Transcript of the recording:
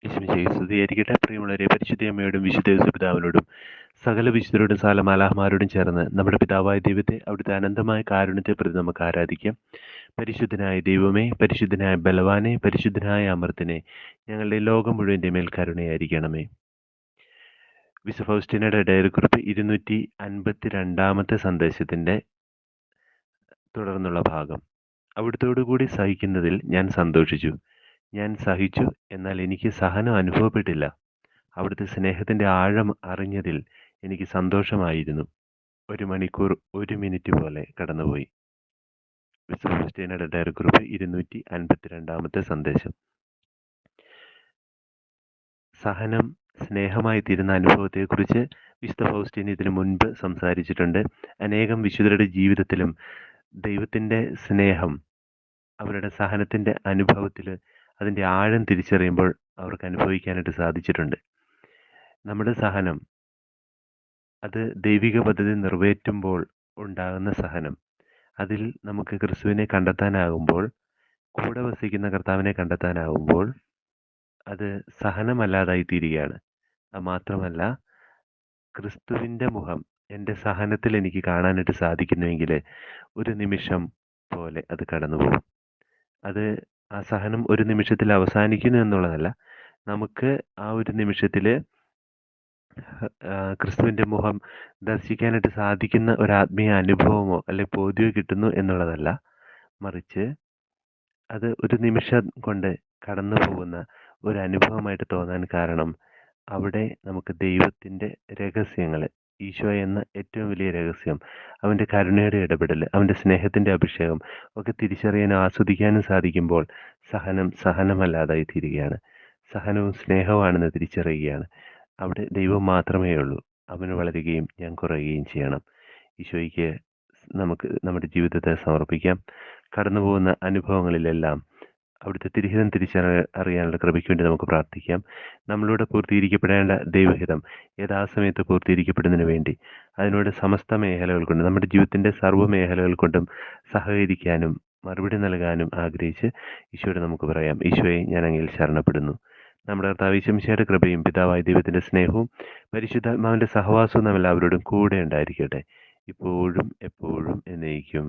യേശുമിശിഹായെ സ്തുതിയായിരിക്കട്ടെ. പ്രിയമുള്ളവരെ, പരിശുദ്ധ അമ്മയോടും വിശുദ്ധ യേശുപിതാവിനോടും സകല വിശുദ്ധരോടും സകല മാലാഹമാരോടും ചേർന്ന് നമ്മുടെ പിതാവായ ദൈവത്തെ അവിടുത്തെ അനന്തമായ കാരുണ്യത്തെ പ്രതി നമുക്ക് ആരാധിക്കാം. പരിശുദ്ധനായ ദൈവമേ, പരിശുദ്ധനായ ബലവാനെ, പരിശുദ്ധനായ അമർത്തിനെ, ഞങ്ങളുടെ ലോകം മുഴുവൻ്റെ മേൽ കരുണയായിരിക്കണമേ. വിശുദ്ധ ഫൗസ്റ്റീനയുടെ ഡയറിക്കുറിപ്പ് 252 സന്ദേശത്തിൻ്റെ തുടർന്നുള്ള ഭാഗം. അവിടുത്തോടുകൂടി സഹിക്കുന്നതിൽ ഞാൻ സന്തോഷിച്ചു. ഞാൻ സഹിച്ചു, എന്നാൽ എനിക്ക് സഹനം അനുഭവപ്പെട്ടില്ല. അവിടുത്തെ സ്നേഹത്തിൻ്റെ ആഴം അറിഞ്ഞതിൽ എനിക്ക് സന്തോഷമായിരുന്നു. 1 മണിക്കൂർ 1 മിനിറ്റ് പോലെ കടന്നുപോയി. വിശുദ്ധ ഫൗസ്റ്റീനയുടെ ഡയറിക്കുറിപ്പ് 252 സന്ദേശം. സഹനം സ്നേഹമായി തീരുന്ന അനുഭവത്തെക്കുറിച്ച് വിശുദ്ധ ഫൗസ്റ്റീൻ ഇതിനു മുൻപ് സംസാരിച്ചിട്ടുണ്ട്. അനേകം വിശുദ്ധരുടെ ജീവിതത്തിലും ദൈവത്തിൻ്റെ സ്നേഹം അവരുടെ സഹനത്തിൻ്റെ അനുഭവത്തിൽ അതിൻ്റെ ആഴം തിരിച്ചറിയുമ്പോൾ അവർക്ക് അനുഭവിക്കാനായിട്ട് സാധിച്ചിട്ടുണ്ട്. നമ്മുടെ സഹനം അത് ദൈവിക പദ്ധതി നിറവേറ്റുമ്പോൾ ഉണ്ടാകുന്ന സഹനം, അതിൽ നമുക്ക് ക്രിസ്തുവിനെ കണ്ടെത്താനാകുമ്പോൾ, കൂടെ വസിക്കുന്ന കർത്താവിനെ കണ്ടെത്താനാകുമ്പോൾ അത് സഹനമല്ലാതായി തീരുകയാണ്. അത് മാത്രമല്ല, ക്രിസ്തുവിൻ്റെ മുഖം എൻ്റെ സഹനത്തിൽ എനിക്ക് കാണാനായിട്ട് സാധിക്കുന്നുവെങ്കിൽ ഒരു നിമിഷം പോലെ അത് കടന്നുപോകും. അത് ആ സഹനം ഒരു നിമിഷത്തിൽ അവസാനിക്കുന്നു എന്നുള്ളതല്ല, നമുക്ക് ആ ഒരു നിമിഷത്തിൽ ക്രിസ്തുവിൻ്റെ മുഖം ദർശിക്കാനായിട്ട് സാധിക്കുന്ന ഒരു ആത്മീയ അനുഭവമോ അല്ലെങ്കിൽ ബോധ്യമോ കിട്ടുന്നു എന്നുള്ളതല്ല, മറിച്ച് അത് ഒരു നിമിഷം കൊണ്ട് കടന്നു പോകുന്ന ഒരു അനുഭവമായിട്ട് തോന്നാൻ കാരണം അവിടെ നമുക്ക് ദൈവത്തിൻ്റെ രഹസ്യങ്ങൾ, ഈശോ എന്ന ഏറ്റവും വലിയ രഹസ്യം, അവൻ്റെ കരുണയുടെ ഇടപെടൽ, അവൻ്റെ സ്നേഹത്തിൻ്റെ അഭിഷേകം ഒക്കെ തിരിച്ചറിയാനും ആസ്വദിക്കാനും സാധിക്കുമ്പോൾ സഹനം സഹനമല്ലാതായി തീരുകയാണ്. സഹനവും സ്നേഹവുമാണെന്ന് തിരിച്ചറിയുകയാണ്. അവിടെ ദൈവം മാത്രമേ ഉള്ളൂ. അവന് വളരുകയും ഞാൻ കുറയുകയും ചെയ്യണം. ഈശോയ്ക്ക് നമുക്ക് നമ്മുടെ ജീവിതത്തെ സമർപ്പിക്കാം. കടന്നു പോകുന്ന അനുഭവങ്ങളിലെല്ലാം അവിടുത്തെ തിരുഹിതം അറിയാനുള്ള കൃപയ്ക്ക് വേണ്ടി നമുക്ക് പ്രാർത്ഥിക്കാം. നമ്മളിലൂടെ പൂർത്തീകരിക്കപ്പെടേണ്ട ദൈവഹിതം യഥാസമയത്ത് പൂർത്തീകരിക്കപ്പെടുന്നതിന് വേണ്ടി അതിനോട് സമസ്ത മേഖലകൾ കൊണ്ടും നമ്മുടെ ജീവിതത്തിൻ്റെ സർവ്വ മേഖലകൾ കൊണ്ടും സഹകരിക്കാനും മറുപടി നൽകാനും ആഗ്രഹിച്ച് ഈശോയോട് നമുക്ക് പറയാം. ഈശോയെ, ഞാൻ അങ്ങയിൽ ശരണപ്പെടുന്നു. നമ്മുടെ കർത്താവ് യേശു മിശിഹായുടെ കൃപയും പിതാവായ ദൈവത്തിൻ്റെ സ്നേഹവും പരിശുദ്ധാത്മാവിൻ്റെ സഹവാസവും നാം എല്ലാവരോടും കൂടെ ഉണ്ടായിരിക്കട്ടെ, ഇപ്പോഴും എപ്പോഴും എന്നേക്കും.